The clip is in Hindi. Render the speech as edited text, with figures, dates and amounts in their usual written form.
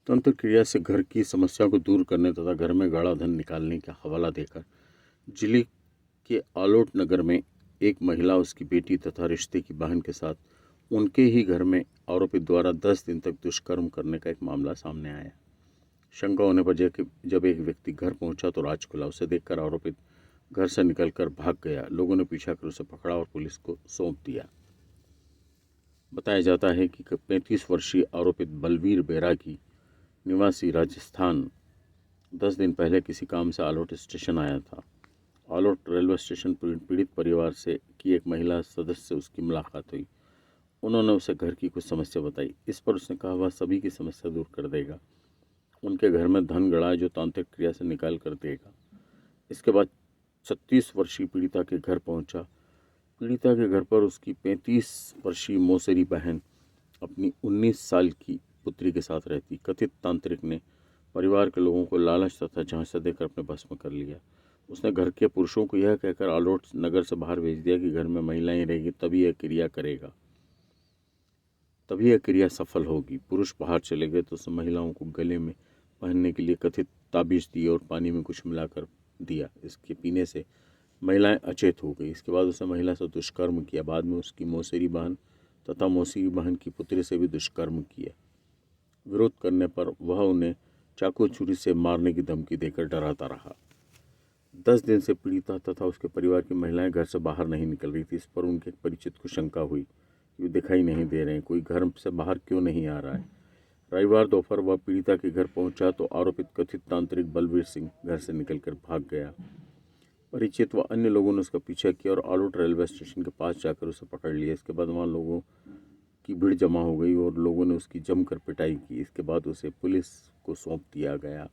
तंत्र क्रिया से घर की समस्या को दूर करने तथा घर में गाढ़ा धन निकालने का हवाला देकर जिले के आलोट नगर में एक महिला, उसकी बेटी तथा रिश्ते की बहन के साथ उनके ही घर में आरोपी द्वारा 10 दिन तक दुष्कर्म करने का एक मामला सामने आया। शंका होने पर जब एक व्यक्ति घर पहुंचा तो राज खुला। उसे देखकर आरोपित घर से निकलकर भाग गया। लोगों ने पीछा कर उसे पकड़ा और पुलिस को सौंप दिया। बताया जाता है कि 35 वर्षीय आरोपित बलवीर बैरागी निवासी राजस्थान 10 दिन पहले किसी काम से आलोट स्टेशन आया था। आलोट रेलवे स्टेशन पीड़ित परिवार से की एक महिला सदस्य से उसकी मुलाकात हुई। उन्होंने उसे घर की कुछ समस्या बताई। इस पर उसने कहा वह सभी की समस्या दूर कर देगा। उनके घर में धन गड़ा है जो तांत्रिक क्रिया से निकाल कर देगा। इसके बाद 36 वर्षीय पीड़िता के घर पहुंचा। पीड़िता के घर पर उसकी 35 वर्षीय मौसेरी बहन अपनी 19 साल की पुत्री के साथ रहती। कथित तांत्रिक ने परिवार के लोगों को लालच तथा झांसा देकर अपने बस में कर लिया। उसने घर के पुरुषों को यह कहकर आलोट नगर से बाहर भेज दिया कि घर में महिलाएं रहेगी तभी यह क्रिया सफल होगी। पुरुष बाहर चले गए तो उसने महिलाओं को गले में पहनने के लिए कथित ताबीज दिए और पानी में कुछ मिलाकर दिया। इसके पीने से महिलाएं अचेत हो गई। इसके बाद उसने महिला से दुष्कर्म किया। बाद में उसकी मौसेरी बहन तथा मौसेरी बहन की पुत्री से भी दुष्कर्म किया। विरोध करने पर वह उन्हें चाकू छुरी से मारने की धमकी देकर डराता रहा। 10 दिन से पीड़िता तथा उसके परिवार की महिलाएं घर से बाहर नहीं निकल रही थी। इस पर उनके परिचित को शंका हुई कि वे दिखाई नहीं दे रहे हैं, कोई घर से बाहर क्यों नहीं आ रहा है। रविवार दोपहर वह पीड़िता के घर पहुंचा तो आरोपित कथित तांत्रिक बलवीर सिंह घर से निकलकर भाग गया। परिचित व अन्य लोगों ने उसका पीछा किया और आलोट रेलवे स्टेशन के पास जाकर उसे पकड़ लिया। इसके बाद वहां लोगों की भीड़ जमा हो गई और लोगों ने उसकी जमकर पिटाई की। इसके बाद उसे पुलिस को सौंप दिया गया।